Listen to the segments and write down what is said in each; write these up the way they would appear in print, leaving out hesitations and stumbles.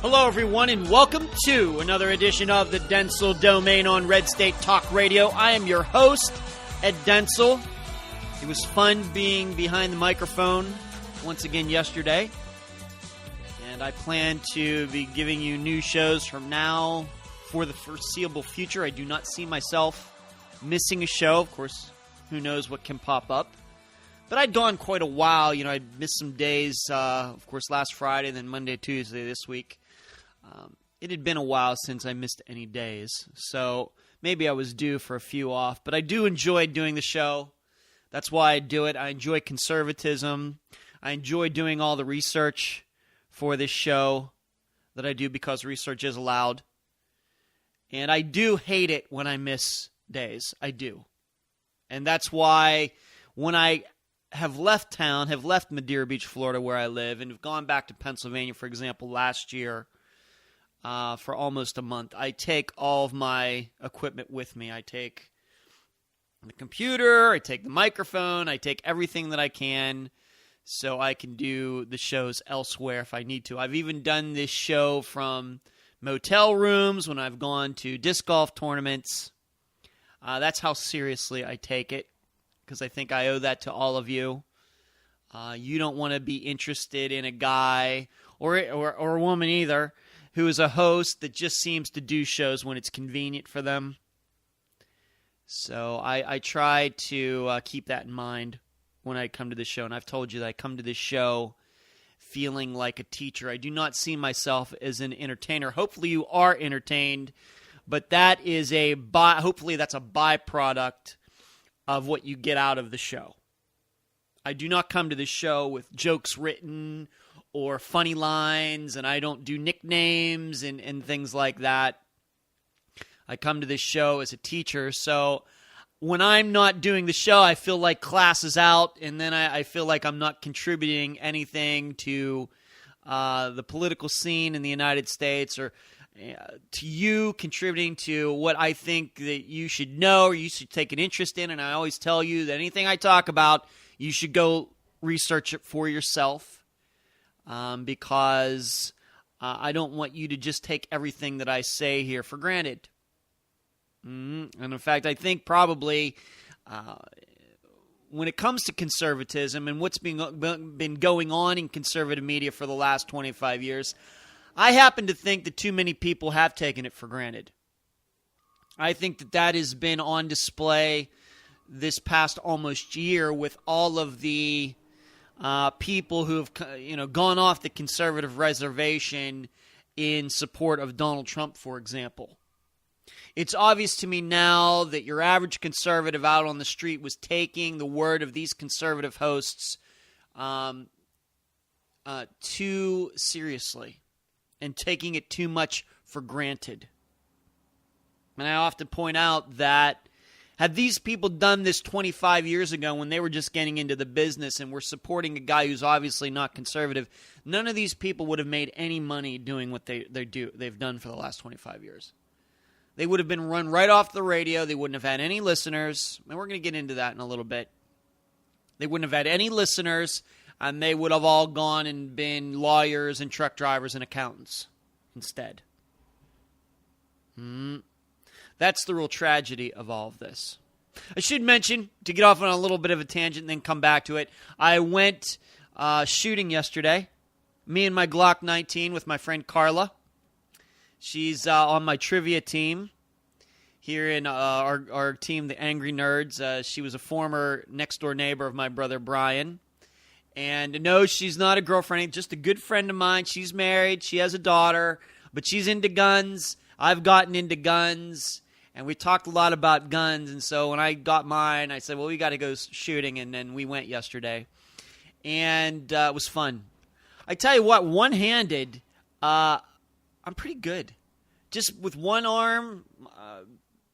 Hello, everyone, and welcome to another edition of the Dentzel Domain on Red State Talk Radio. I am your host, Ed Dentzel. It was fun being behind the microphone once again yesterday, and I plan to be giving you new shows from now for the foreseeable future. I do not see myself missing a show. Of course, who knows what can pop up. But I'd gone quite a while. I'd missed some days, of course, last Friday, then Monday, Tuesday this week. It had been a while since I missed any days, so maybe I was due for a few off. But I do enjoy doing the show. That's why I do it. I enjoy conservatism. I enjoy doing all the research for this show that I do because research is allowed. And I do hate it when I miss days. I do. And that's why when I have left town, have left Madeira Beach, Florida, where I live, and have gone back to Pennsylvania, for example, last year, for almost a month, I take all of my equipment with me. I take the computer, I take the microphone, I take everything that I can so I can do the shows elsewhere if I need to. I've even done this show from motel rooms when I've gone to disc golf tournaments. That's how seriously I take it, because I think I owe that to all of you. You don't want to be interested in a guy or a woman either who is a host that just seems to do shows when it's convenient for them. So I try to keep that in mind when I come to this show. And I've told you that I come to this show feeling like a teacher. I do not see myself as an entertainer. Hopefully you are entertained, but that is hopefully that's a byproduct of what you get out of the show. I do not come to this show with jokes written or funny lines, and I don't do nicknames and things like that. I come to this show as a teacher, so when I'm not doing the show, I feel like class is out, and then I feel like I'm not contributing anything to the political scene in the United States or to you, contributing to what I think that you should know or you should take an interest in. And I always tell you that anything I talk about, you should go research it for yourself, because I don't want you to just take everything that I say here for granted. And in fact, I think probably when it comes to conservatism and what's been going on in conservative media for the last 25 years, I happen to think that too many people have taken it for granted. I think that has been on display this past almost year with all of the people who have gone off the conservative reservation in support of Donald Trump, for example. It's obvious to me now that your average conservative out on the street was taking the word of these conservative hosts too seriously and taking it too much for granted. And I often point out that had these people done this 25 years ago when they were just getting into the business and were supporting a guy who's obviously not conservative, none of these people would have made any money doing what they've done for the last 25 years. They would have been run right off the radio. They wouldn't have had any listeners. And we're going to get into that in a little bit. They wouldn't have had any listeners, and they would have all gone and been lawyers and truck drivers and accountants instead. That's the real tragedy of all of this. I should mention, to get off on a little bit of a tangent and then come back to it, I went shooting yesterday. Me and my Glock 19 with my friend Carla. She's on my trivia team here in our team, the Angry Nerds. She was a former next-door neighbor of my brother Brian. And no, she's not a girlfriend, just a good friend of mine. She's married. She has a daughter, but she's into guns. I've gotten into guns, and we talked a lot about guns. And so when I got mine, I said, well, we got to go shooting, and then we went yesterday. And it was fun. I tell you what, one-handed, I'm pretty good. Just with one arm,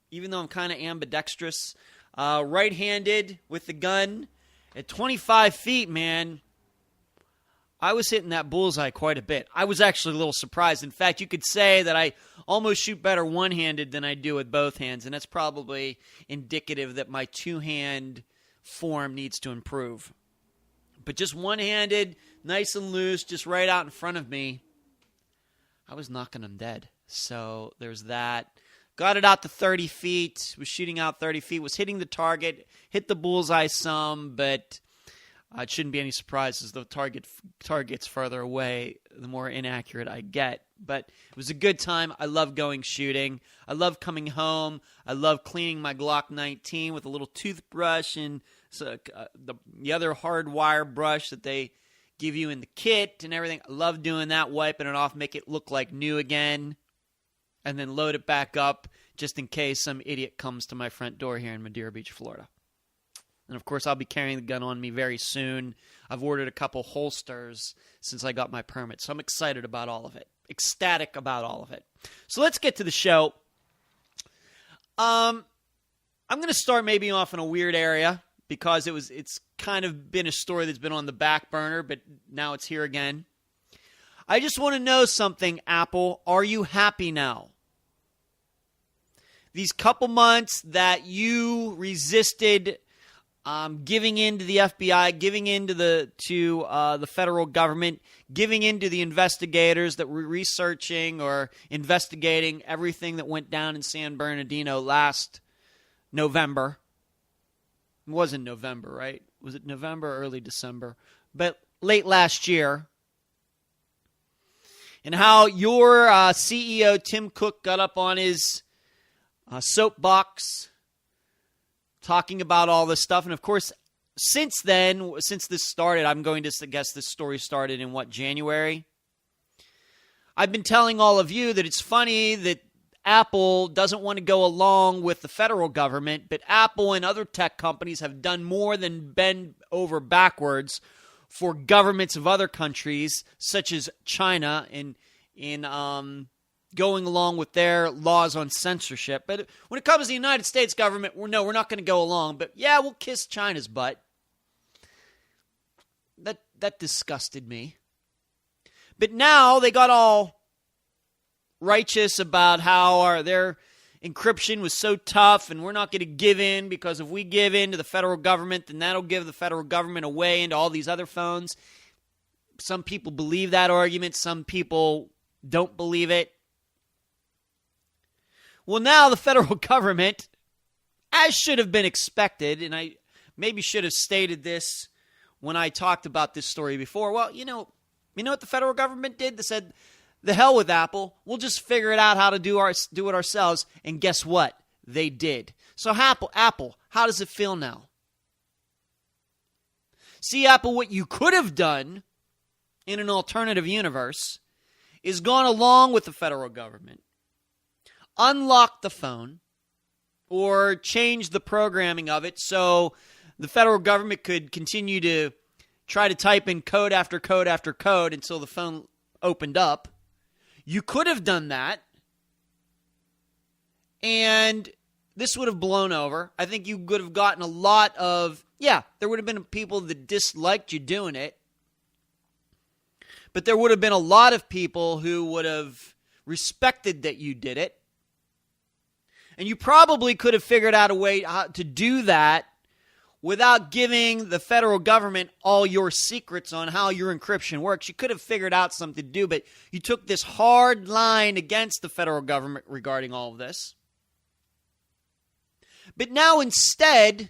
even though I'm kind of ambidextrous, right-handed with the gun, at 25 feet, man, I was hitting that bullseye quite a bit. I was actually a little surprised. In fact, you could say that I almost shoot better one-handed than I do with both hands, and that's probably indicative that my two-hand form needs to improve. But just one-handed, nice and loose, just right out in front of me, I was knocking them dead. So there's that. Got it out to 30 feet, was shooting out 30 feet, was hitting the target, hit the bullseye some, but it shouldn't be any surprise as the target's further away, the more inaccurate I get. But it was a good time. I love going shooting. I love coming home. I love cleaning my Glock 19 with a little toothbrush and the other hard wire brush that they give you in the kit and everything. I love doing that, wiping it off, make it look like new again, and then load it back up just in case some idiot comes to my front door here in Madeira Beach, Florida. And, of course, I'll be carrying the gun on me very soon. I've ordered a couple holsters since I got my permit, so I'm excited about all of it, ecstatic about all of it. So let's get to the show. I'm going to start maybe off in a weird area because it's kind of been a story that's been on the back burner, but now it's here again. I just want to know something, Apple. Are you happy now? These couple months that you resisted giving in to the FBI, giving in to the federal government, giving in to the investigators that were researching or investigating everything that went down in San Bernardino last November. It wasn't November, right? Was it November or early December? But late last year. And how your CEO, Tim Cook, got up on his soapbox talking about all this stuff. And, of course, since then, since this started, I'm going to guess this story started in, January? I've been telling all of you that it's funny that Apple doesn't want to go along with the federal government, but Apple and other tech companies have done more than bend over backwards for governments of other countries, such as China, in going along with their laws on censorship. But when it comes to the United States government, we're not going to go along. But yeah, we'll kiss China's butt. That disgusted me. But now they got all righteous about how their encryption was so tough and we're not going to give in because if we give in to the federal government, then that'll give the federal government away into all these other phones. Some people believe that argument. Some people don't believe it. Well, now the federal government, as should have been expected, and I maybe should have stated this when I talked about this story before. Well, you know what the federal government did? They said, the hell with Apple. We'll just figure it out how to do it ourselves. And guess what? They did. So Apple, how does it feel now? See, Apple, what you could have done in an alternative universe is gone along with the federal government, unlock the phone, or change the programming of it so the federal government could continue to try to type in code after code after code until the phone opened up. You could have done that, and this would have blown over. I think you would have gotten a lot of, there would have been people that disliked you doing it, but there would have been a lot of people who would have respected that you did it, and you probably could have figured out a way to do that without giving the federal government all your secrets on how your encryption works. You could have figured out something to do, but you took this hard line against the federal government regarding all of this. But now instead,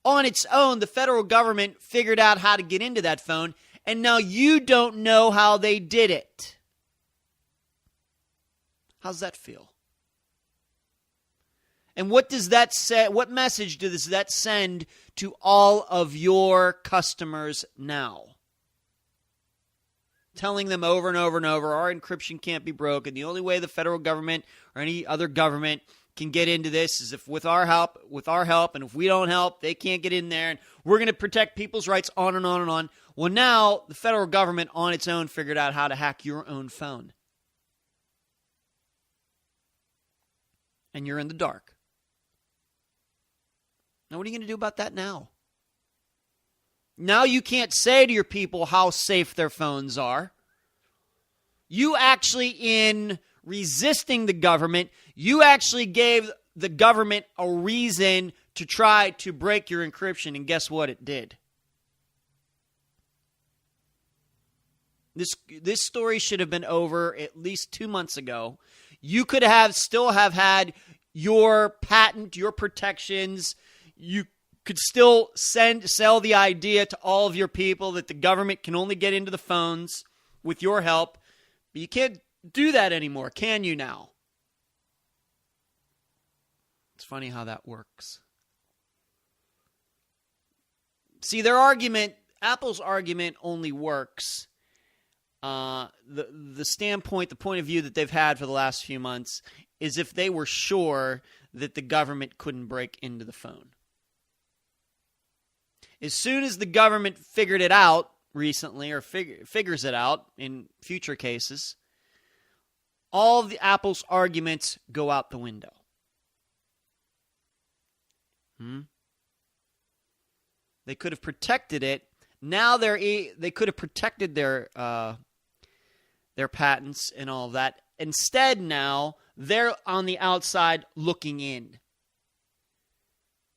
on its own, the federal government figured out how to get into that phone, and now you don't know how they did it. How's that feel? And what does that say? What message does that send to all of your customers now? Telling them over and over and over, our encryption can't be broken. The only way the federal government or any other government can get into this is if with our help, and if we don't help, they can't get in there, and we're going to protect people's rights, on and on and on. Well, now the federal government on its own figured out how to hack your own phone. And you're in the dark. Now, what are you going to do about that now? Now you can't say to your people how safe their phones are. You actually, in resisting the government, you actually gave the government a reason to try to break your encryption, and guess what it did? This story should have been over at least 2 months ago. You could have still have had your patent, your protections. You could still sell the idea to all of your people that the government can only get into the phones with your help. But you can't do that anymore, can you now? It's funny how that works. See, Apple's argument only works. The standpoint, the point of view that they've had for the last few months is if they were sure that the government couldn't break into the phone. As soon as the government figured it out recently, or figures it out in future cases, all of the Apple's arguments go out the window. They could have protected it. Now they could have protected their patents and all of that. Instead, now they're on the outside looking in.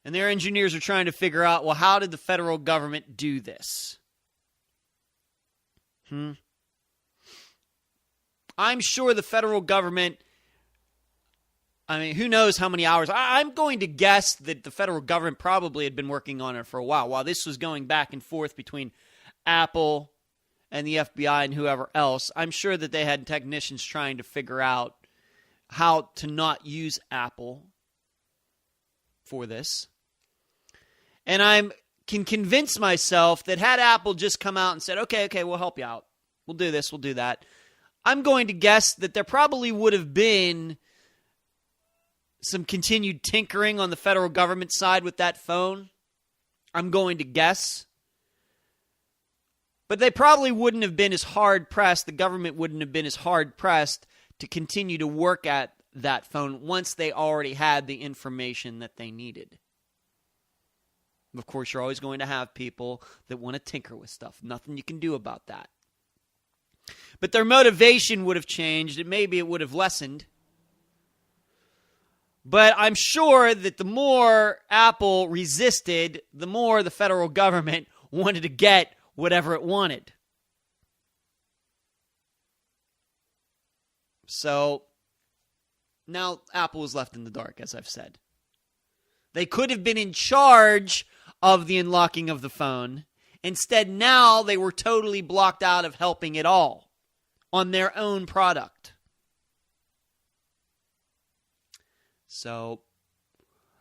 And their engineers are trying to figure out, well, how did the federal government do this? I'm sure the federal government, who knows how many hours. I'm going to guess that the federal government probably had been working on it for a while this was going back and forth between Apple and the FBI and whoever else. I'm sure that they had technicians trying to figure out how to not use Apple for this. And I can convince myself that had Apple just come out and said, okay, we'll help you out. We'll do this, we'll do that. I'm going to guess that there probably would have been some continued tinkering on the federal government side with that phone. I'm going to guess. But they probably wouldn't have been as hard-pressed, the government wouldn't have been as hard-pressed to continue to work at that phone once they already had the information that they needed. Of course, you're always going to have people that want to tinker with stuff. Nothing you can do about that. But their motivation would have changed, and maybe it would have lessened. But I'm sure that the more Apple resisted, the more the federal government wanted to get whatever it wanted. So now Apple is left in the dark, as I've said. They could have been in charge of the unlocking of the phone. Instead, now they were totally blocked out of helping at all on their own product. So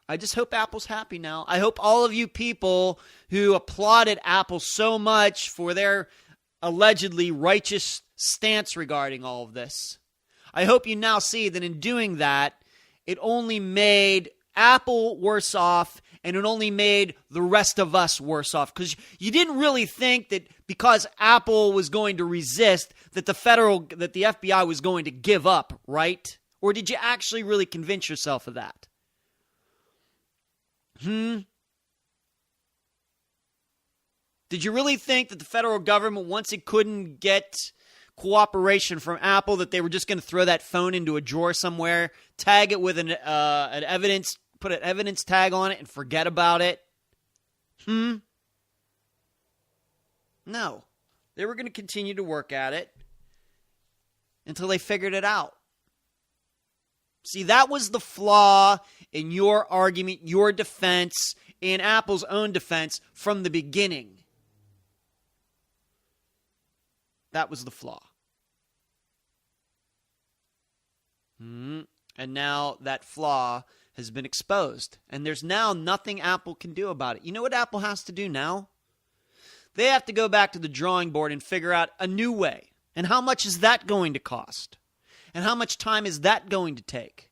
I just hope Apple's happy now. I hope all of you people who applauded Apple so much for their allegedly righteous stance regarding all of this, I hope you now see that in doing that, it only made Apple worse off, and it only made the rest of us worse off. Because you didn't really think that because Apple was going to resist, that the FBI was going to give up, right? Or did you actually really convince yourself of that? Did you really think that the federal government, once it couldn't get cooperation from Apple, that they were just going to throw that phone into a drawer somewhere, tag it with an evidence, put an evidence tag on it, and forget about it? No. They were going to continue to work at it until they figured it out. See, that was the flaw in your argument, your defense, in Apple's own defense from the beginning. That was the flaw. And now that flaw has been exposed. And there's now nothing Apple can do about it. You know what Apple has to do now? They have to go back to the drawing board and figure out a new way. And how much is that going to cost? And how much time is that going to take?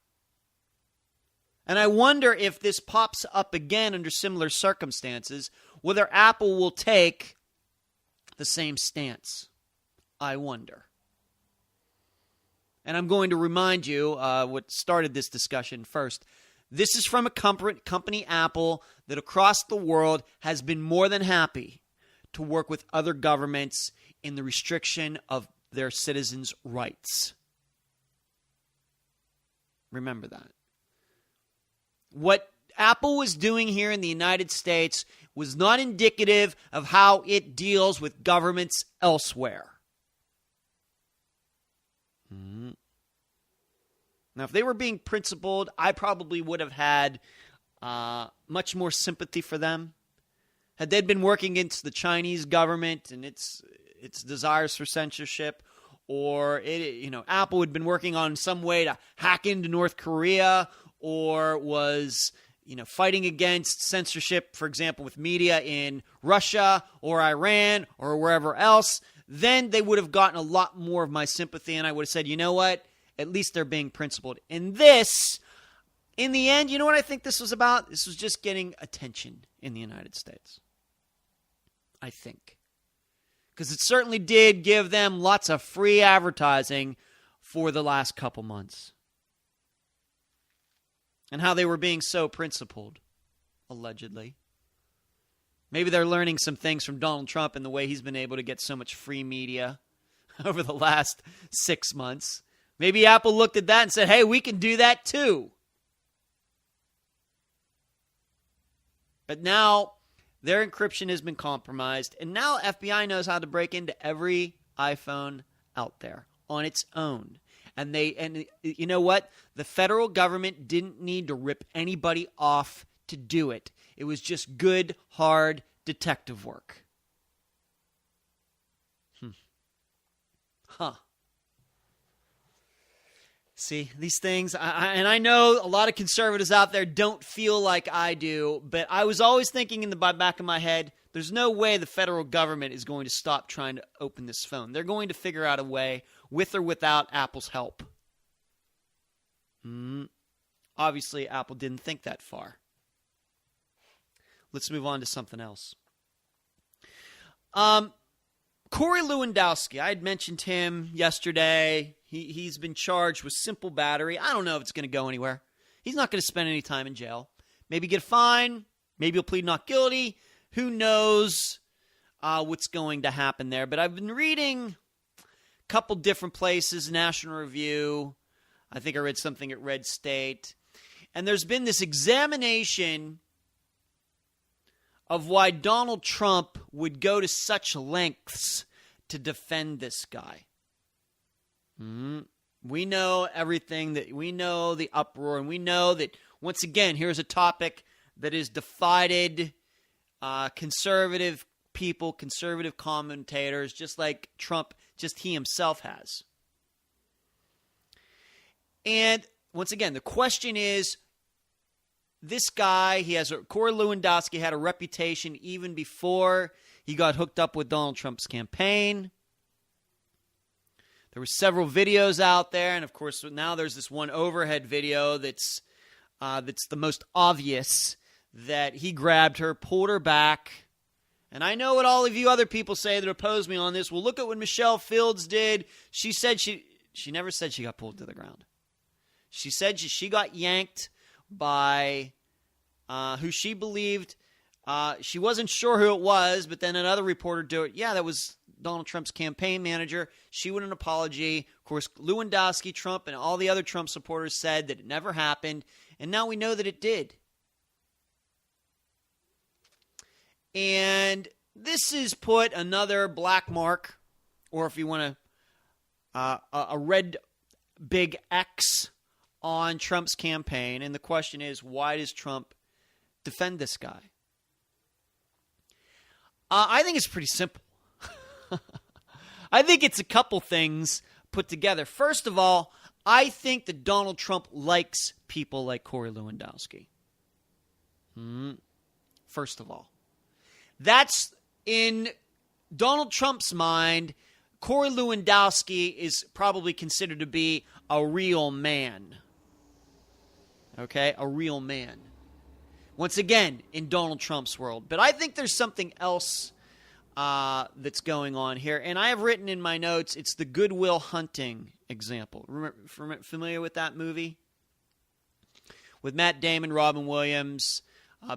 And I wonder if this pops up again under similar circumstances, whether Apple will take the same stance. I wonder. And I'm going to remind you what started this discussion first. This is from a company, Apple, that across the world has been more than happy to work with other governments in the restriction of their citizens' rights. Remember that. What Apple was doing here in the United States was not indicative of how it deals with governments elsewhere. Mm-hmm. Now, if they were being principled, I probably would have had much more sympathy for them. Had they been working against the Chinese government and its desires for censorship, or Apple had been working on some way to hack into North Korea, or was fighting against censorship, for example, with media in Russia or Iran or wherever else, then they would have gotten a lot more of my sympathy, and I would have said, you know what? At least they're being principled. And this, in the end, you know what I think this was about? This was just getting attention in the United States. I think. Because it certainly did give them lots of free advertising for the last couple months. And how they were being so principled, allegedly. Maybe they're learning some things from Donald Trump and the way he's been able to get so much free media over the last 6 months. Maybe Apple looked at that and said, hey, we can do that too. But now their encryption has been compromised, and now FBI knows how to break into every iPhone out there on its own. And you know what? The federal government didn't need to rip anybody off to do it. It was just good, hard detective work. Huh. See, these things, and I know a lot of conservatives out there don't feel like I do, but I was always thinking in the back of my head, there's no way the federal government is going to stop trying to open this phone. They're going to figure out a way, with or without Apple's help. Obviously, Apple didn't think that far. Let's move on to something else. Corey Lewandowski, I had mentioned him yesterday. He's been charged with simple battery. I don't know if it's going to go anywhere. He's not going to spend any time in jail. Maybe get a fine. Maybe he'll plead not guilty. Who knows what's going to happen there. But I've been reading a couple different places, National Review. I think I read something at Red State. And there's been this examination of why Donald Trump would go to such lengths to defend this guy. We know everything, that we know the uproar, and we know that, once again, here's a topic that has divided conservative people, conservative commentators, just like Trump, just he himself has. And once again, the question is, this guy, Corey Lewandowski had a reputation even before he got hooked up with Donald Trump's campaign. There were several videos out there, and of course now there's this one overhead video that's the most obvious, that he grabbed her, pulled her back. And I know what all of you other people say that oppose me on this. Well, look at what Michelle Fields did. She said she never said she got pulled to the ground. She said she got yanked by who she believed. She wasn't sure who it was, but then another reporter do it. Yeah, that was Donald Trump's campaign manager. She went an apology. Of course, Lewandowski, Trump, and all the other Trump supporters said that it never happened, and now we know that it did. And this has put another black mark, or if you want a red big X on Trump's campaign. And the question is, why does Trump defend this guy? I think it's pretty simple. I think it's a couple things put together. First of all, I think that Donald Trump likes people like Corey Lewandowski. First of all. That's in Donald Trump's mind. Corey Lewandowski is probably considered to be a real man. Okay? A real man. Once again, in Donald Trump's world. But I think there's something else that's going on here. And I have written in my notes, it's the Good Will Hunting example. Familiar with that movie? With Matt Damon, Robin Williams,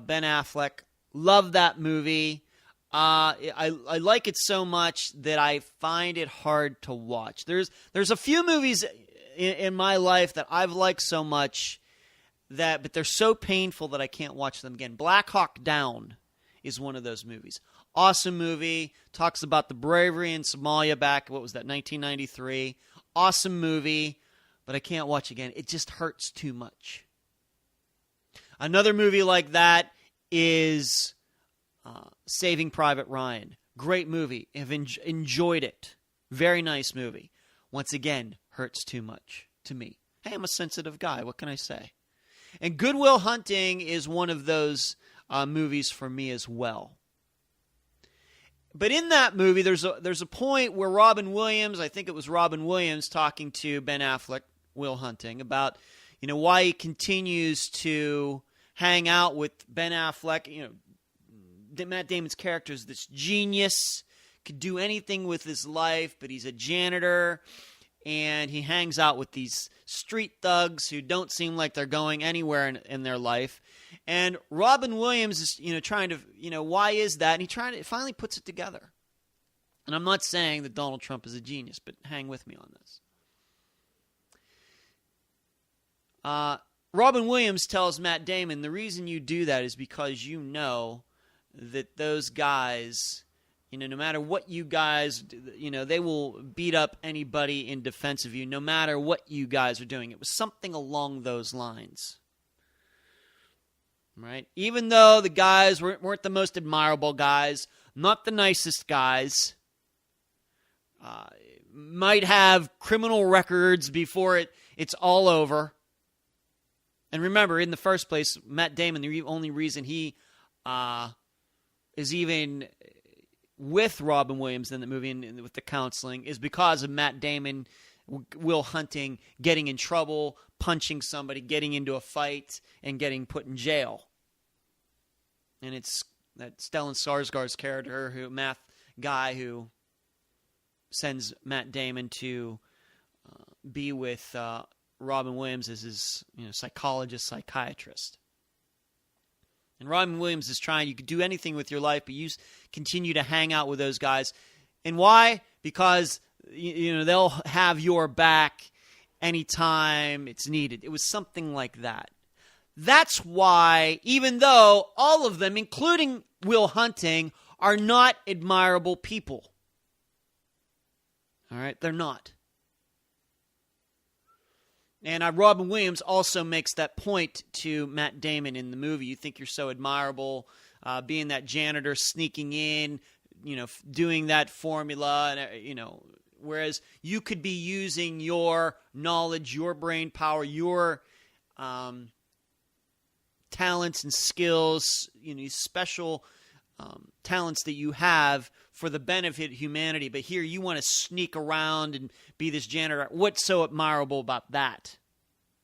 Ben Affleck. Love that movie. I like it so much that I find it hard to watch. There's a few movies in my life that I've liked so much but they're so painful that I can't watch them again. Black Hawk Down is one of those movies. Awesome movie. Talks about the bravery in Somalia back, 1993. awesome movie, but I can't watch again. It just hurts too much. Another movie like that is Saving Private Ryan. Great movie. I've enjoyed it. Very nice movie. Once again, hurts too much to me. Hey, I'm a sensitive guy. What can I say? And Good Will Hunting is one of those movies for me as well. But in that movie, there's a point where Robin Williams, I think it was Robin Williams, talking to Ben Affleck, Will Hunting, about why he continues to hang out with Ben Affleck. Matt Damon's character is this genius, could do anything with his life, but he's a janitor, and he hangs out with these street thugs who don't seem like they're going anywhere in their life. And Robin Williams is, trying to, why is that? And he finally puts it together. And I'm not saying that Donald Trump is a genius, but hang with me on this. Robin Williams tells Matt Damon, the reason you do that is because you know that those guys, no matter what you guys, they will beat up anybody in defense of you, no matter what you guys are doing. It was something along those lines. Right? Even though the guys weren't the most admirable guys, not the nicest guys, might have criminal records before it's all over. And remember, in the first place, Matt Damon, the only reason he is even with Robin Williams in the movie and with the counseling is because of Matt Damon, Will Hunting, getting in trouble, punching somebody, getting into a fight, and getting put in jail. And it's that Stellan Skarsgård's character, math guy who sends Matt Damon to be with Robin Williams as his psychologist, psychiatrist. And Robin Williams is trying, you could do anything with your life, but you continue to hang out with those guys. And why? Because they'll have your back anytime it's needed. It was something like that. That's why, even though all of them, including Will Hunting, are not admirable people. All right? They're not. And Robin Williams also makes that point to Matt Damon in the movie. You think you're so admirable, being that janitor, sneaking in, doing that formula, and whereas you could be using your knowledge, your brain power, your talents and skills, special talents that you have for the benefit of humanity. But here you want to sneak around and be this janitor. What's so admirable about that?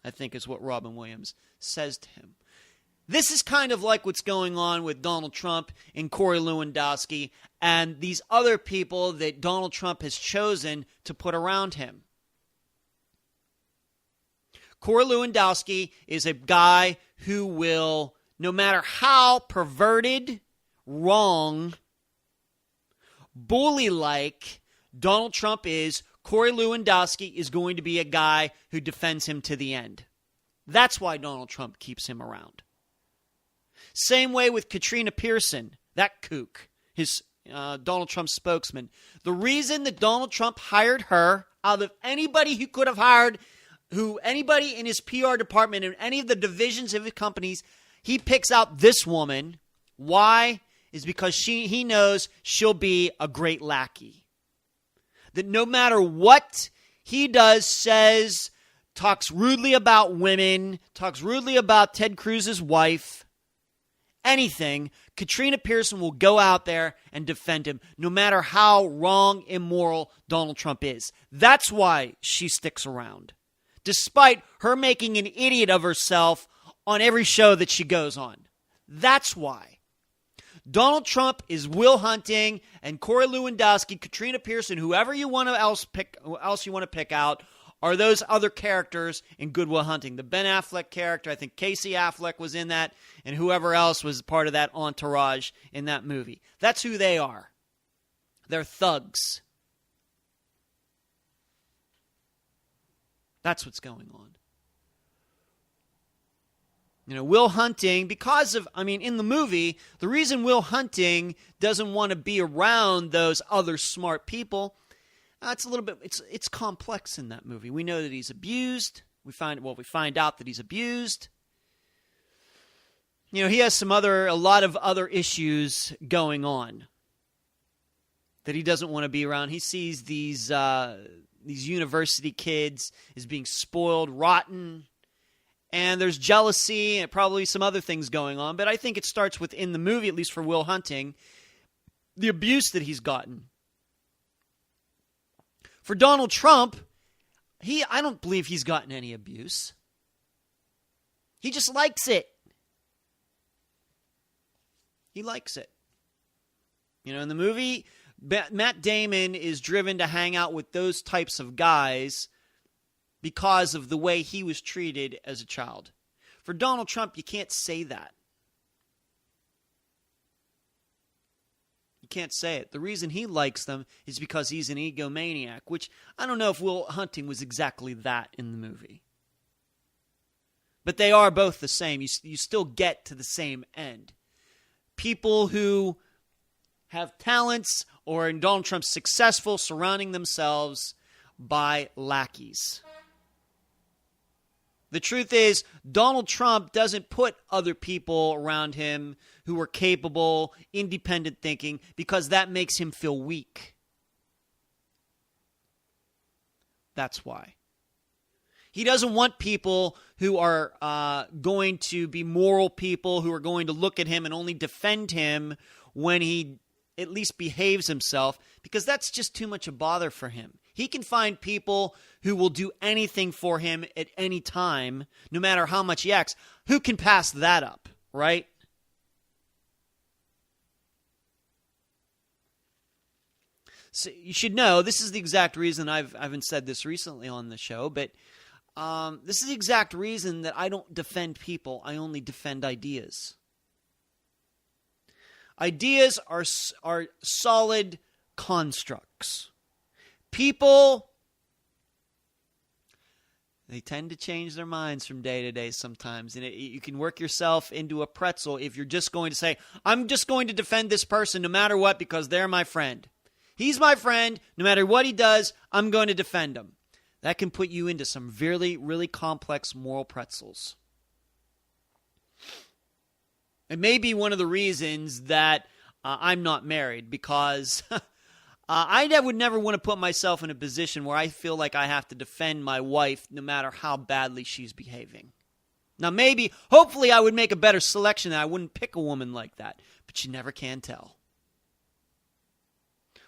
I think is what Robin Williams says to him. This is kind of like what's going on with Donald Trump and Corey Lewandowski and these other people that Donald Trump has chosen to put around him. Corey Lewandowski is a guy who will, no matter how perverted, wrong, bully-like Donald Trump is, Corey Lewandowski is going to be a guy who defends him to the end. That's why Donald Trump keeps him around. Same way with Katrina Pearson, that kook, his Donald Trump's spokesman. The reason that Donald Trump hired her out of anybody he could have hired, anybody in his PR department in any of the divisions of his companies, he picks out this woman. Why? Is because he knows she'll be a great lackey. That no matter what he does, says, talks rudely about women, talks rudely about Ted Cruz's wife, anything, Katrina Pearson will go out there and defend him, no matter how wrong, immoral Donald Trump is. That's why she sticks around, despite her making an idiot of herself on every show that she goes on. That's why. Donald Trump is Will Hunting and Corey Lewandowski, Katrina Pearson, whoever you want to else you want to pick out, are those other characters in Good Will Hunting. The Ben Affleck character, I think Casey Affleck was in that, and whoever else was part of that entourage in that movie. That's who they are. They're thugs. That's what's going on. Will Hunting, in the movie, the reason Will Hunting doesn't want to be around those other smart people, It's a little bit, it's complex in that movie. We know that he's abused. We find out that he's abused. You know, he has a lot of other issues going on that he doesn't want to be around. He sees these university kids as being spoiled, rotten, and there's jealousy and probably some other things going on. But I think it starts within the movie, at least for Will Hunting, the abuse that he's gotten. For Donald Trump, I don't believe he's gotten any abuse. He just likes it. He likes it. You know, in the movie, Matt Damon is driven to hang out with those types of guys because of the way he was treated as a child. For Donald Trump, you can't say that. You can't say it. The reason he likes them is because he's an egomaniac, which I don't know if Will Hunting was exactly that in the movie. But they are both the same. You still get to the same end. People who have talents, or in Donald Trump's successful, surrounding themselves by lackeys. The truth is, Donald Trump doesn't put other people around him who are capable, independent thinking, because that makes him feel weak. That's why. He doesn't want people who are going to be moral people, who are going to look at him and only defend him when he at least behaves himself, because that's just too much a bother for him. He can find people who will do anything for him at any time, no matter how much he acts. Who can pass that up, right? So you should know, this is the exact reason I haven't said this recently on the show, but this is the exact reason that I don't defend people. I only defend ideas. Ideas are solid constructs. People, they tend to change their minds from day to day sometimes. And you can work yourself into a pretzel if you're just going to say, I'm just going to defend this person no matter what because they're my friend. He's my friend. No matter what he does, I'm going to defend him. That can put you into some really, really complex moral pretzels. It may be one of the reasons that I'm not married, because I would never want to put myself in a position where I feel like I have to defend my wife no matter how badly she's behaving. Now hopefully I would make a better selection and I wouldn't pick a woman like that, but you never can tell.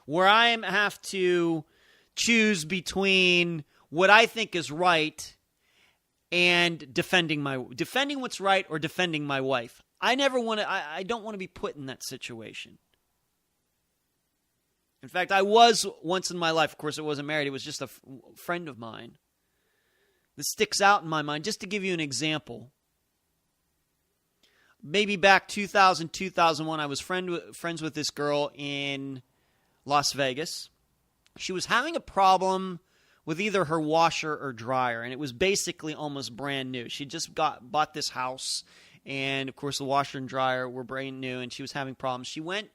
Where I have to choose between what I think is right and defending what's right or defending my wife. I don't want to be put in that situation. In fact, I was once in my life. Of course, I wasn't married. It was just a friend of mine. This sticks out in my mind. Just to give you an example. Maybe back 2000, 2001, I was friends with this girl in Las Vegas. She was having a problem with either her washer or dryer, and it was basically almost brand new. She just bought this house, and of course the washer and dryer were brand new, and she was having problems. She went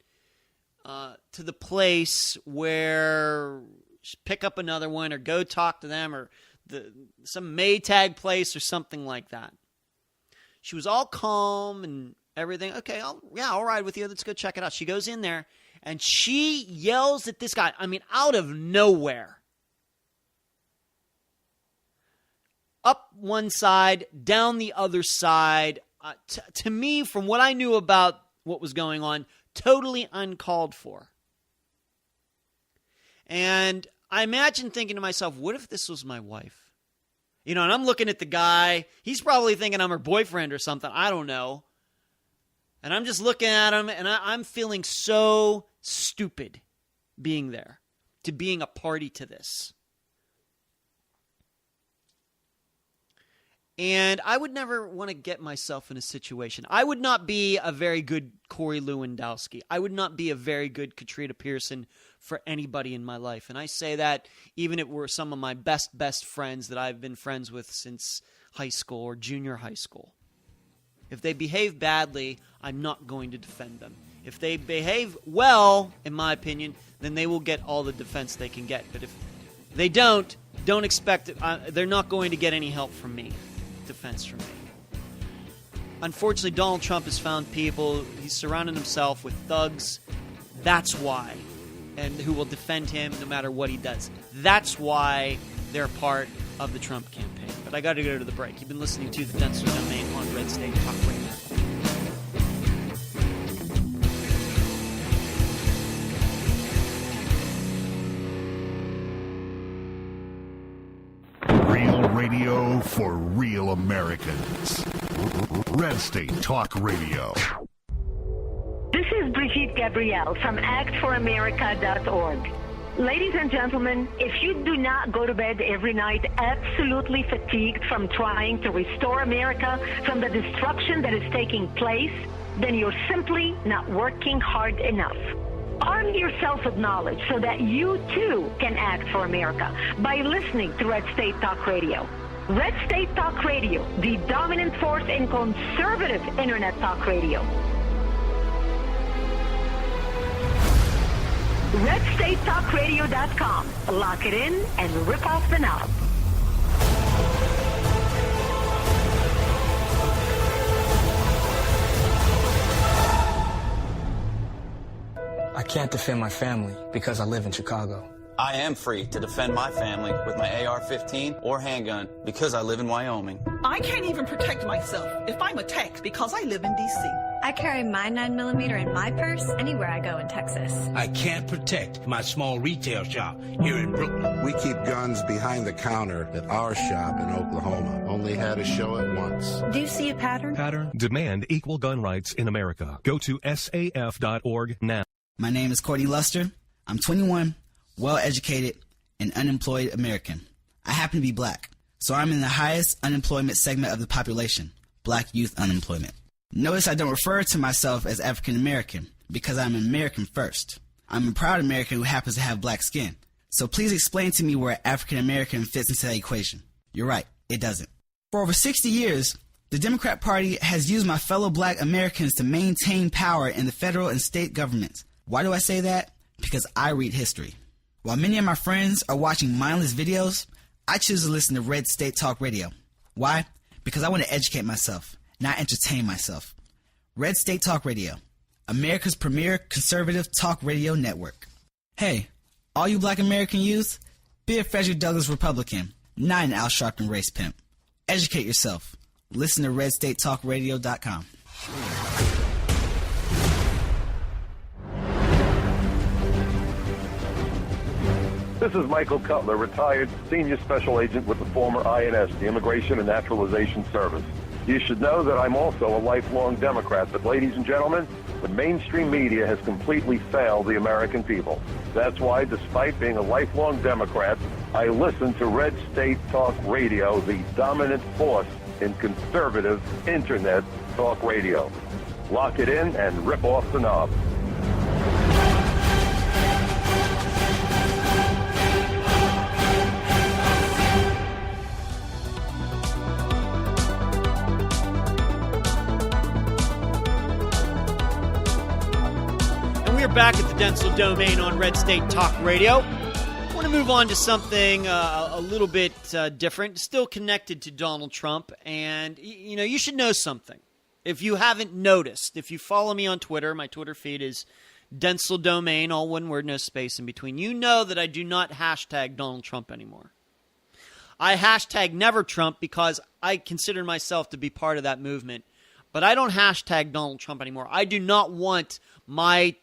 to the place where pick up another one or go talk to them, or some Maytag place or something like that. She was all calm and everything. Okay, I'll ride with you. Let's go check it out. She goes in there, and she yells at this guy. I mean, out of nowhere. Up one side, down the other side. To me, from what I knew about what was going on, totally uncalled for. And I imagine thinking to myself, what if this was my wife? You know, and I'm looking at the guy. He's probably thinking I'm her boyfriend or something. I don't know. And I'm just looking at him, and I'm feeling so stupid being there, to being a party to this. And I would never want to get myself in a situation. I would not be a very good Corey Lewandowski. I would not be a very good Katrina Pearson for anybody in my life. And I say that even if it were some of my best friends that I've been friends with since high school or junior high school. If they behave badly, I'm not going to defend them. If they behave well, in my opinion, then they will get all the defense they can get. But if they don't expect it. They're not going to get any help from me, defense from me. Unfortunately, Donald Trump has found people, he's surrounded himself with thugs. That's why. And who will defend him no matter what he does. That's why they're part of the Trump campaign. But I got to go to the break. You've been listening to the Dentzel Domain on Red State Talk Radio. Real radio for real Americans. Red State Talk Radio. This is Brigitte Gabrielle from actforamerica.org. Ladies and gentlemen, if you do not go to bed every night absolutely fatigued from trying to restore America from the destruction that is taking place, then you're simply not working hard enough. Arm yourself with knowledge so that you too can act for America by listening to Red State Talk Radio. Red State Talk Radio, the dominant force in conservative internet talk radio. RedStateTalkRadio.com. Lock it in and rip off the knob. I can't defend my family because I live in Chicago. I am free to defend my family with my AR-15 or handgun because I live in Wyoming. I can't even protect myself if I'm attacked because I live in D.C. I carry my 9mm in my purse anywhere I go in Texas. I can't protect my small retail shop here in Brooklyn. We keep guns behind the counter at our shop in Oklahoma. Only had to show it once. Do you see a pattern? Demand equal gun rights in America. Go to SAF.org now. My name is Courtney Luster. I'm 21, well-educated, and unemployed American. I happen to be black, so I'm in the highest unemployment segment of the population, black youth unemployment. Notice I don't refer to myself as African American because I'm an American first. I'm a proud American who happens to have black skin. So please explain to me where African American fits into that equation. You're right, it doesn't. For over 60 years, the Democrat Party has used my fellow black Americans to maintain power in the federal and state governments. Why do I say that? Because I read history. While many of my friends are watching mindless videos, I choose to listen to Red State Talk Radio. Why? Because I want to educate myself, not entertain myself. Red State Talk Radio, America's premier conservative talk radio network. Hey, all you black American youth, be a Frederick Douglass Republican, not an Al Sharpton race pimp. Educate yourself. Listen to RedStateTalkRadio.com. This is Michael Cutler, retired senior special agent with the former INS, the Immigration and Naturalization Service. You should know that I'm also a lifelong Democrat, but ladies and gentlemen, the mainstream media has completely failed the American people. That's why, despite being a lifelong Democrat, I listen to Red State Talk Radio, the dominant force in conservative internet talk radio. Lock it in and rip off the knob. We're back at the Dentzel Domain on Red State Talk Radio. I want to move on to something a little bit different, still connected to Donald Trump. And, you should know something. If you haven't noticed, if you follow me on Twitter, my Twitter feed is Dentzel Domain, all one word, no space in between. You know that I do not hashtag Donald Trump anymore. I hashtag Never Trump because I consider myself to be part of that movement. But I don't hashtag Donald Trump anymore. I do not want my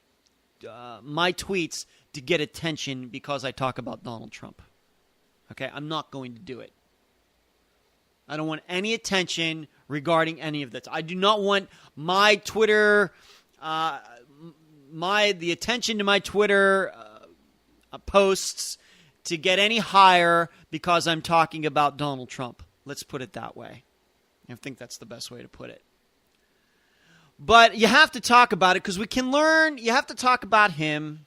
tweets to get attention because I talk about Donald Trump. Okay, I'm not going to do it. I don't want any attention regarding any of this. I do not want my Twitter, the attention to my Twitter posts to get any higher because I'm talking about Donald Trump. Let's put it that way. I think that's the best way to put it. But you have to talk about it because we can learn. You have to talk about him.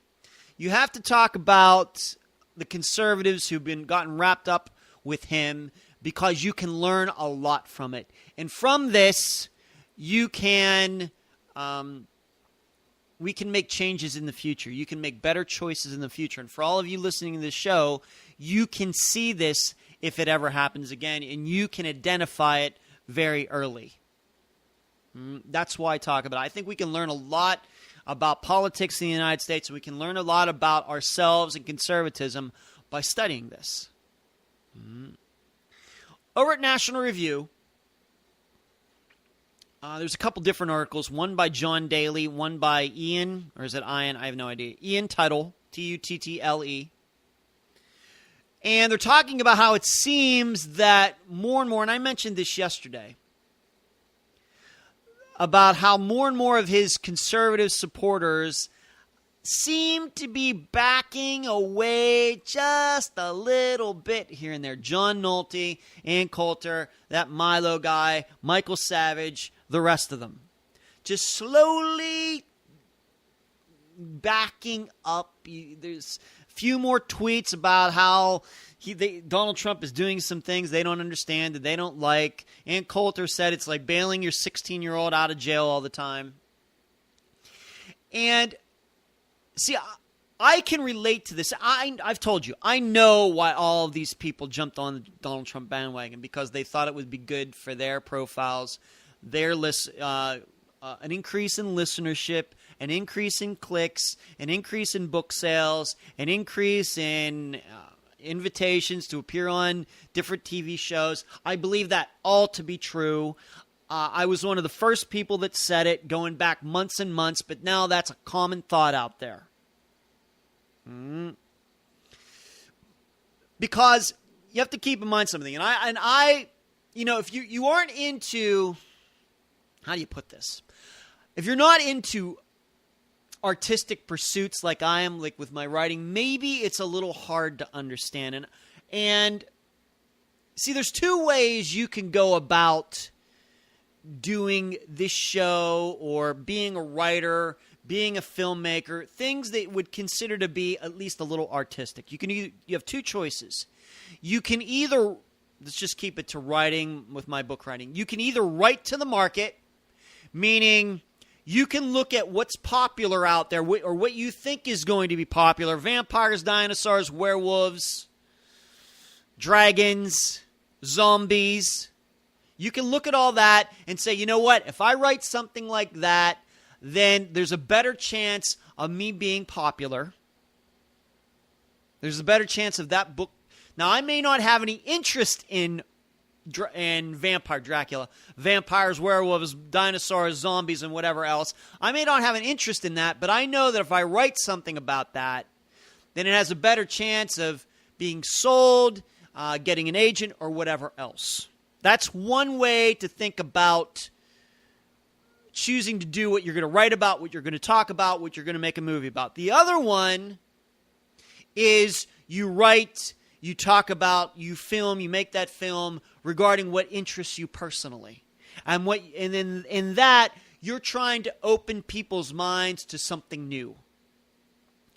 You have to talk about the conservatives who've gotten wrapped up with him because you can learn a lot from it. And from this, you can we can make changes in the future. You can make better choices in the future. And for all of you listening to this show, you can see this if it ever happens again, and you can identify it very early. That's why I talk about it. I think we can learn a lot about politics in the United States, and we can learn a lot about ourselves and conservatism by studying this. Over at National Review, there's a couple different articles, one by John Daly, one by Ian, or is it Ian? I have no idea. Ian Tuttle, Tuttle. And they're talking about how it seems that more and more, and I mentioned this yesterday, about how more and more of his conservative supporters seem to be backing away just a little bit here and there. John Nolte, Ann Coulter, that Milo guy, Michael Savage, the rest of them. Just slowly backing up. There's a few more tweets about how Donald Trump is doing some things they don't understand, that they don't like. Ann Coulter said it's like bailing your 16-year-old out of jail all the time. And see, I can relate to this. I've told you, I know why all of these people jumped on the Donald Trump bandwagon, because they thought it would be good for their profiles, their list, an increase in listenership, an increase in clicks, an increase in book sales, an increase in invitations to appear on different TV shows. I believe that all to be true. I was one of the first people that said it going back months and months, but now that's a common thought out there. Because you have to keep in mind something. And I, if you aren't into, how do you put this? If you're not into artistic pursuits like I am, like with my writing, maybe it's a little hard to understand. And see, there's two ways you can go about doing this show, or being a writer, being a filmmaker, things that would consider to be at least a little artistic. You have two choices. You can either, let's just keep it to writing with my book writing. You can either write to the market, meaning you can look at what's popular out there, or what you think is going to be popular. Vampires, dinosaurs, werewolves, dragons, zombies. You can look at all that and say, you know what? If I write something like that, then there's a better chance of me being popular. There's a better chance of that book. Now, I may not have any interest in Dracula, vampires, werewolves, dinosaurs, zombies, and whatever else. I may not have an interest in that, but I know that if I write something about that, then it has a better chance of being sold, getting an agent, or whatever else. That's one way to think about choosing to do what you're going to write about, what you're going to talk about, what you're going to make a movie about. The other one is you write, you talk about, you film, you make that film regarding what interests you personally. And then in that, you're trying to open people's minds to something new.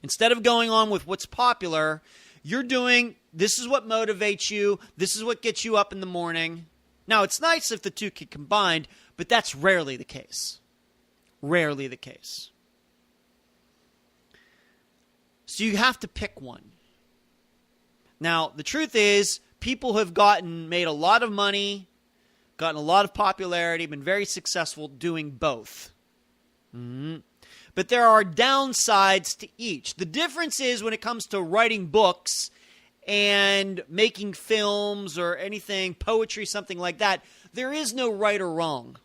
Instead of going on with what's popular, you're doing, this is what motivates you, this is what gets you up in the morning. Now, it's nice if the two can combine, but that's rarely the case. Rarely the case. So you have to pick one. Now, the truth is, people have made a lot of money, gotten a lot of popularity, been very successful doing both. But there are downsides to each. The difference is when it comes to writing books and making films or anything, poetry, something like that, there is no right or wrong.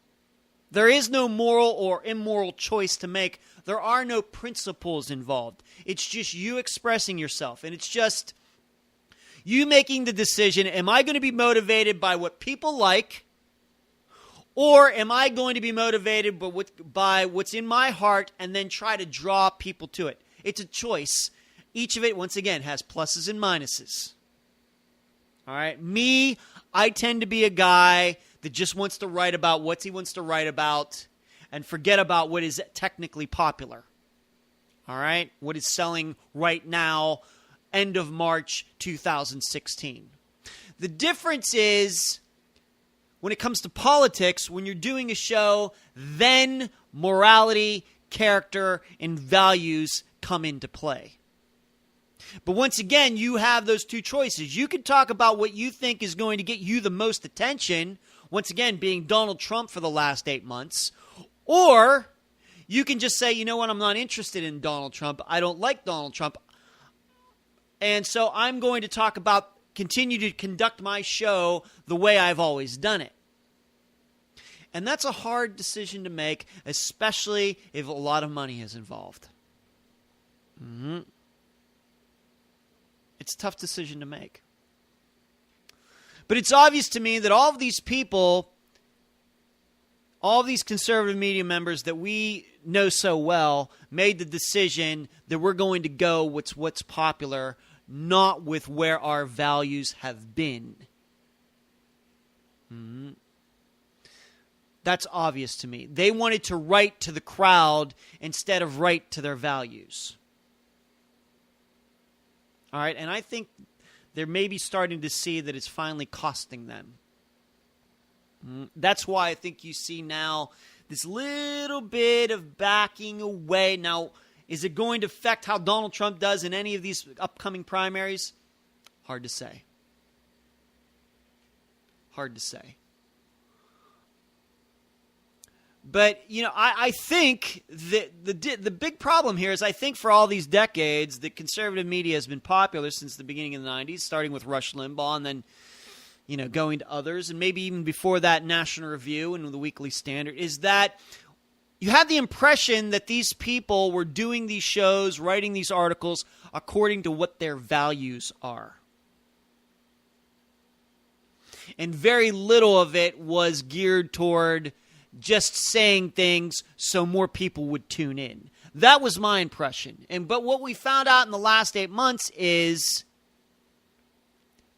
There is no moral or immoral choice to make. There are no principles involved. It's just you expressing yourself. And it's just you making the decision, am I going to be motivated by what people like? Or am I going to be motivated by what's in my heart and then try to draw people to it? It's a choice. Each of it, once again, has pluses and minuses. All right? Me, I tend to be a guy that just wants to write about what he wants to write about and forget about what is technically popular. All right? What is selling right now, end of March 2016. The difference is, when it comes to politics, when you're doing a show, then morality character and values come into play. But once again, you have those two choices. You can talk about what you think is going to get you the most attention, once again, being Donald Trump for the last 8 months, or you can just say, you know what, I'm not interested in Donald Trump. I don't like Donald Trump. And so I'm going to continue to conduct my show the way I've always done it. And that's a hard decision to make, especially if a lot of money is involved. It's a tough decision to make. But it's obvious to me that all of these people, all of these conservative media members that we know so well, made the decision that we're going to go what's popular, not with where our values have been. That's obvious to me. They wanted to write to the crowd instead of write to their values. All right, and I think they're maybe starting to see that it's finally costing them. That's why I think you see now this little bit of backing away. Now, is it going to affect how Donald Trump does in any of these upcoming primaries? Hard to say. Hard to say. But, you know, I think that the big problem here is I think for all these decades, the conservative media has been popular since the beginning of the 90s, starting with Rush Limbaugh and then, you know, going to others, and maybe even before that, National Review and the Weekly Standard, is that you had the impression that these people were doing these shows, writing these articles according to what their values are. And very little of it was geared toward just saying things so more people would tune in. That was my impression. But what we found out in the last 8 months is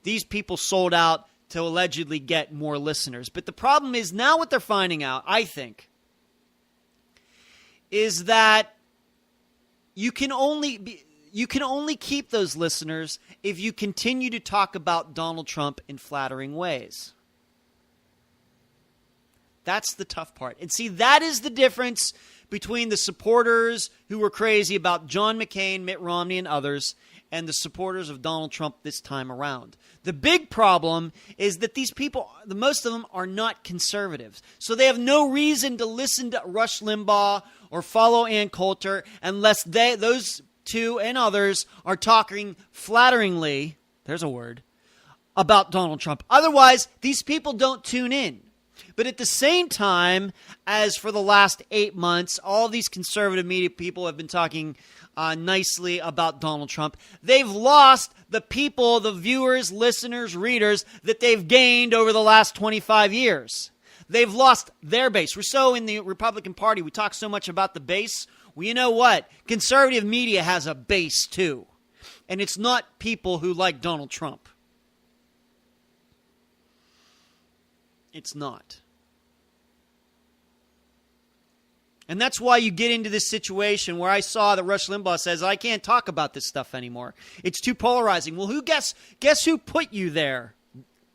these people sold out to allegedly get more listeners. But the problem is now what they're finding out, I think, is that you can only keep those listeners if you continue to talk about Donald Trump in flattering ways. That's the tough part. And see, that is the difference between the supporters who were crazy about John McCain, Mitt Romney, and others, and the supporters of Donald Trump this time around. The big problem is that these people, the most of them, are not conservatives. So they have no reason to listen to Rush Limbaugh or follow Ann Coulter unless those two and others are talking flatteringly, there's a word, about Donald Trump. Otherwise, these people don't tune in. But at the same time, as for the last 8 months, all these conservative media people have been talking nicely about Donald Trump. They've lost the people, the viewers, listeners, readers that they've gained over the last 25 years. They've lost their base. Rousseau in the Republican Party, we talk so much about the base. Well, you know what? Conservative media has a base too. And it's not people who like Donald Trump. It's not. And that's why you get into this situation where I saw that Rush Limbaugh says, I can't talk about this stuff anymore. It's too polarizing. Well, guess who put you there,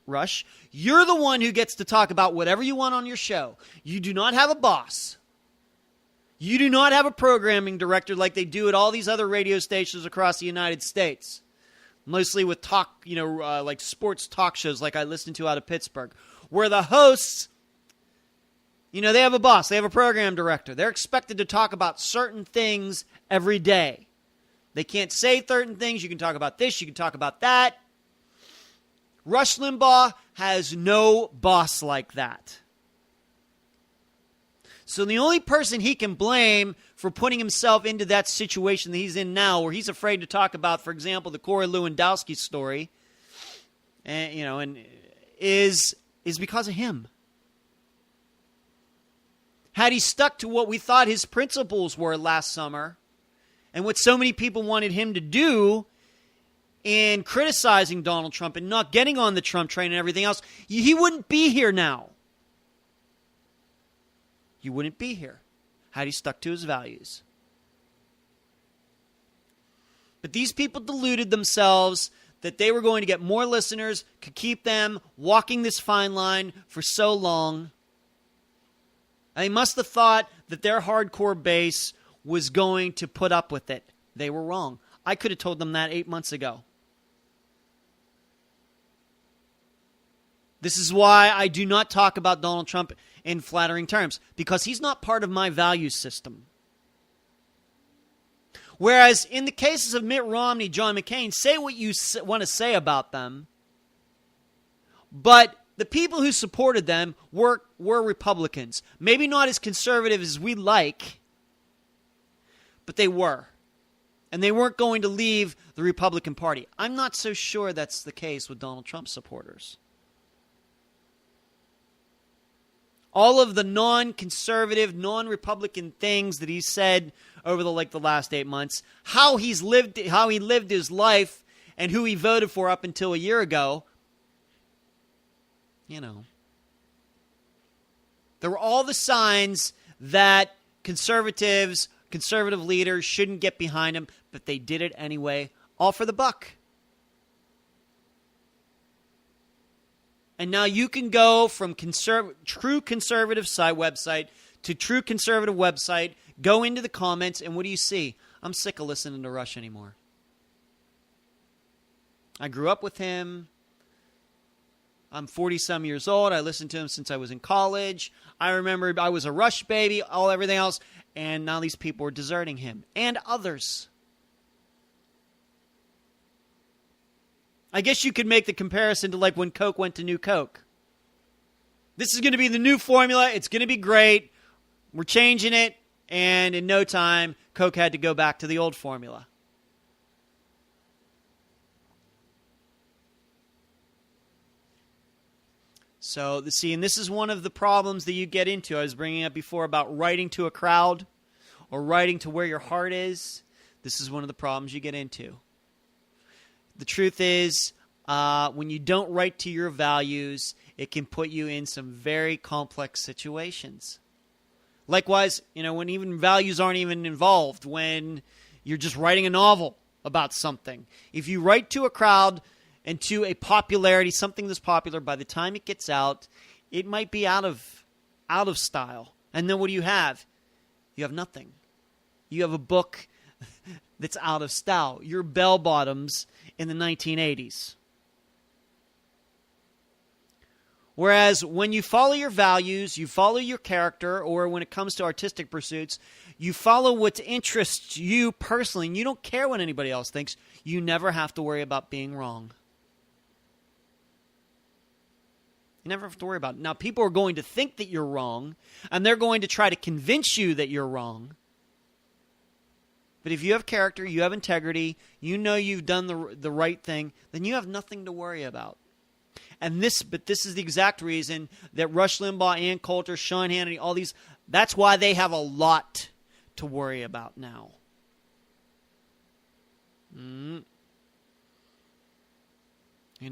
Rush? You're the one who gets to talk about whatever you want on your show. You do not have a boss. You do not have a programming director like they do at all these other radio stations across the United States. Mostly with talk, like sports talk shows like I listen to out of Pittsburgh, where the hosts, they have a boss. They have a program director. They're expected to talk about certain things every day. They can't say certain things. You can talk about this. You can talk about that. Rush Limbaugh has no boss like that. So the only person he can blame for putting himself into that situation that he's in now, where he's afraid to talk about, for example, the Corey Lewandowski story, is because of him. Had he stuck to what we thought his principles were last summer, and what so many people wanted him to do in criticizing Donald Trump and not getting on the Trump train and everything else, he wouldn't be here now. He wouldn't be here had he stuck to his values. But these people deluded themselves that they were going to get more listeners, could keep them walking this fine line for so long. And they must have thought that their hardcore base was going to put up with it. They were wrong. I could have told them that 8 months ago. This is why I do not talk about Donald Trump in flattering terms, because he's not part of my value system. Whereas in the cases of Mitt Romney, John McCain, say what you want to say about them, but the people who supported them were Republicans. Maybe not as conservative as we like, but they were. And they weren't going to leave the Republican Party. I'm not so sure that's the case with Donald Trump supporters. All of the non-conservative, non-Republican things that he said over the last 8 months, how he lived his life, and who he voted for up until a year ago, there were all the signs that conservative leaders shouldn't get behind him, but they did it anyway, all for the buck. And now you can go from true conservative website to true conservative website, go into the comments, and what do you see? I'm sick of listening to Rush anymore. I grew up with him. I'm 40-some years old. I listened to him since I was in college. I remember I was a Rush baby, everything else, and now these people are deserting him and others. I guess you could make the comparison to when Coke went to New Coke. This is going to be the new formula. It's going to be great. We're changing it. And in no time, Coke had to go back to the old formula. So, and this is one of the problems that you get into. I was bringing up before about writing to a crowd or writing to where your heart is. This is one of the problems you get into. The truth is, when you don't write to your values, it can put you in some very complex situations. Likewise, when even values aren't even involved, when you're just writing a novel about something. If you write to a crowd and to a popularity, something that's popular, by the time it gets out, it might be out of style. And then what do you have? You have nothing. You have a book that's out of style. You're bell bottoms in the 1980s. Whereas when you follow your values, you follow your character, or when it comes to artistic pursuits, you follow what interests you personally, and you don't care what anybody else thinks, you never have to worry about being wrong. You never have to worry about it. Now, people are going to think that you're wrong, and they're going to try to convince you that you're wrong. But if you have character, you have integrity, you know you've done the right thing, then you have nothing to worry about. But this is the exact reason that Rush Limbaugh, Ann Coulter, Sean Hannity, all these, that's why they have a lot to worry about now.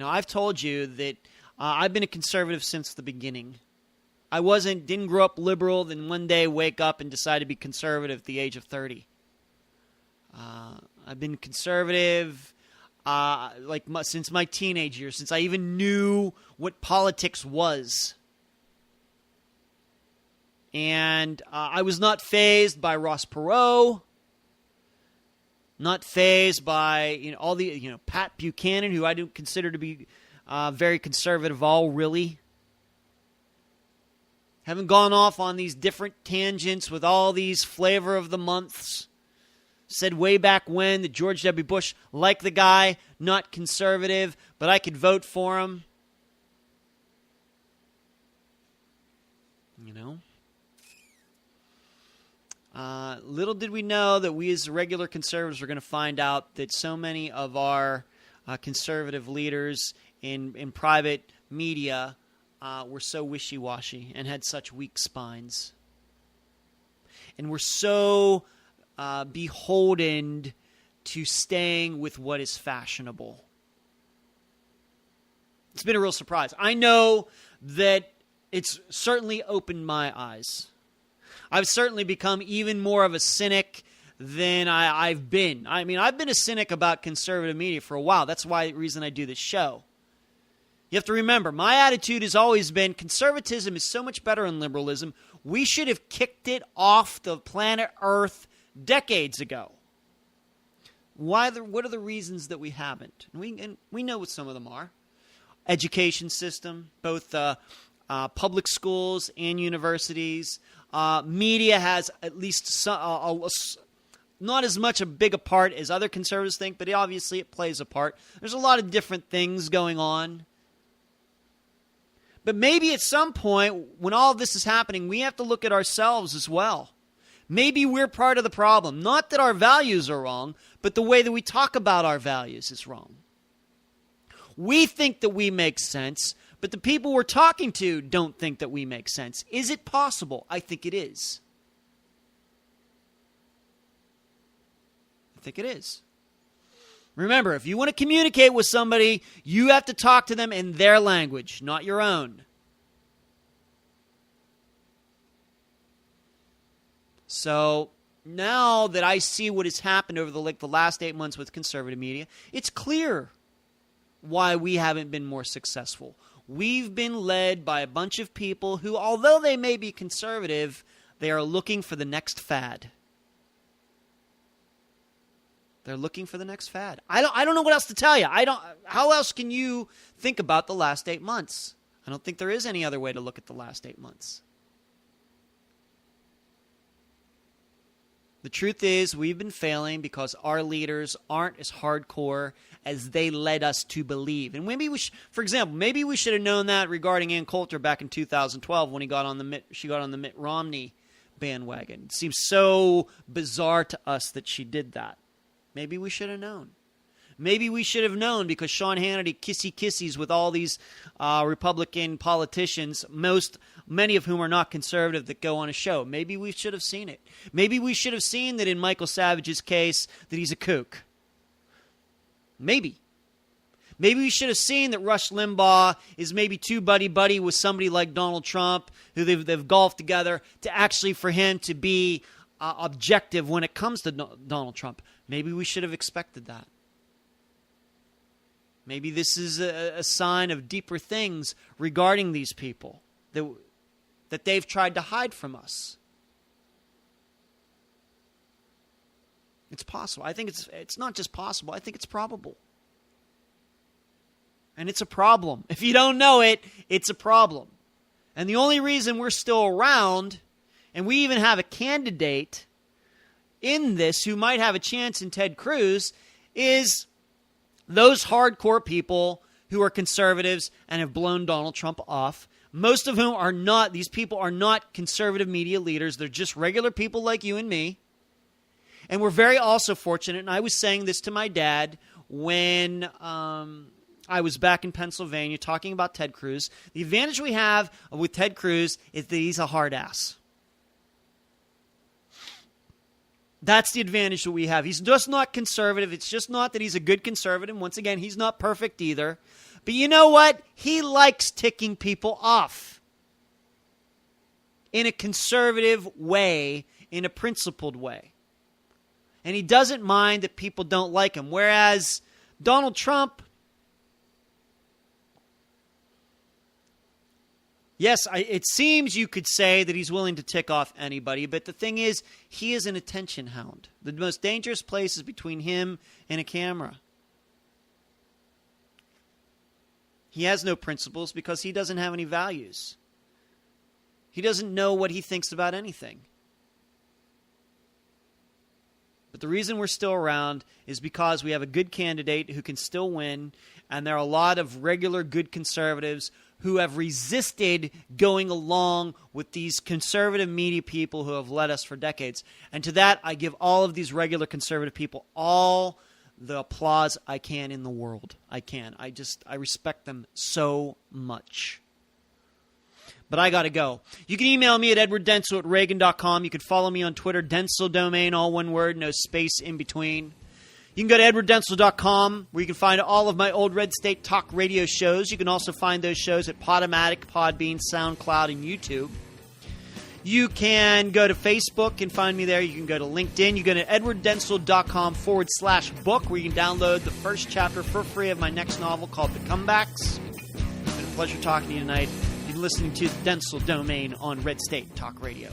I've told you that I've been a conservative since the beginning. I didn't grow up liberal, then one day wake up and decide to be conservative at the age of 30. I've been conservative since my teenage years, since I even knew what politics was. And I was not fazed by Ross Perot, not fazed by all the Pat Buchanan, who I don't consider to be very conservative really. Haven't gone off on these different tangents with all these flavor of the months. Said way back when that George W. Bush, liked the guy, not conservative, but I could vote for him. Little did we know that we as regular conservatives were going to find out that so many of our conservative leaders in private media were so wishy-washy and had such weak spines. And were so beholden to staying with what is fashionable. It's been a real surprise. I know that it's certainly opened my eyes. I've certainly become even more of a cynic than I've been. I mean, I've been a cynic about conservative media for a while. That's the reason I do this show. You have to remember, my attitude has always been conservatism is so much better than liberalism. We should have kicked it off the planet Earth decades ago. What are the reasons that we haven't? And we know what some of them are. Education system, both public schools and universities. Media has at least not as much a big a part as other conservatives think, but obviously it plays a part. There's a lot of different things going on. But maybe at some point, when all of this is happening, we have to look at ourselves as well. Maybe we're part of the problem. Not that our values are wrong, but the way that we talk about our values is wrong. We think that we make sense, but the people we're talking to don't think that we make sense. Is it possible? I think it is. I think it is. Remember, if you want to communicate with somebody, you have to talk to them in their language, not your own. So now that I see what has happened over the last 8 months with conservative media, it's clear why we haven't been more successful. We've been led by a bunch of people who, although they may be conservative, they are looking for the next fad. They're looking for the next fad. I don't know what else to tell you. How else can you think about the last 8 months? I don't think there is any other way to look at the last 8 months. The truth is, we've been failing because our leaders aren't as hardcore as they led us to believe. And maybe for example, maybe we should have known that regarding Ann Coulter back in 2012 when she got on the Mitt Romney bandwagon. It seems so bizarre to us that she did that. Maybe we should have known. Maybe we should have known because Sean Hannity kissies with all these Republican politicians, many of whom are not conservative, that go on a show. Maybe we should have seen it. Maybe we should have seen that in Michael Savage's case that he's a kook. Maybe. Maybe we should have seen that Rush Limbaugh is maybe too buddy-buddy with somebody like Donald Trump, who they've golfed together, to actually for him to be objective when it comes to Donald Trump. Maybe we should have expected that. Maybe this is a sign of deeper things regarding these people that they've tried to hide from us. It's possible. I think it's not just possible. I think it's probable. And it's a problem. If you don't know it, it's a problem. And the only reason we're still around, and we even have a candidate in this who might have a chance in Ted Cruz, is those hardcore people who are conservatives and have blown Donald Trump off, most of whom are not, these people are not conservative media leaders. They're just regular people like you and me. And we're very also fortunate, and I was saying this to my dad when I was back in Pennsylvania talking about Ted Cruz. The advantage we have with Ted Cruz is that he's a hard ass. That's the advantage that we have. He's just not conservative. It's just not that he's a good conservative. Once again, he's not perfect either. But you know what? He likes ticking people off in a conservative way, in a principled way. And he doesn't mind that people don't like him. Whereas Donald Trump, yes, it seems you could say that he's willing to tick off anybody, but the thing is, he is an attention hound. The most dangerous place is between him and a camera. He has no principles because he doesn't have any values. He doesn't know what he thinks about anything. But the reason we're still around is because we have a good candidate who can still win, and there are a lot of regular good conservatives who have resisted going along with these conservative media people who have led us for decades. And to that, I give all of these regular conservative people all the applause I can in the world. I can. I respect them so much. But I got to go. You can email me at edwarddentzel@reagan.com. You can follow me on Twitter, Dentzel Domain, all one word, no space in between. You can go to edwarddentzel.com, where you can find all of my old Red State Talk radio shows. You can also find those shows at Podomatic, Podbean, SoundCloud, and YouTube. You can go to Facebook and find me there. You can go to LinkedIn. You go to edwarddentzel.com/book, where you can download the first chapter for free of my next novel called The Comebacks. It's been a pleasure talking to you tonight. You've been listening to the Dentzel Domain on Red State Talk Radio.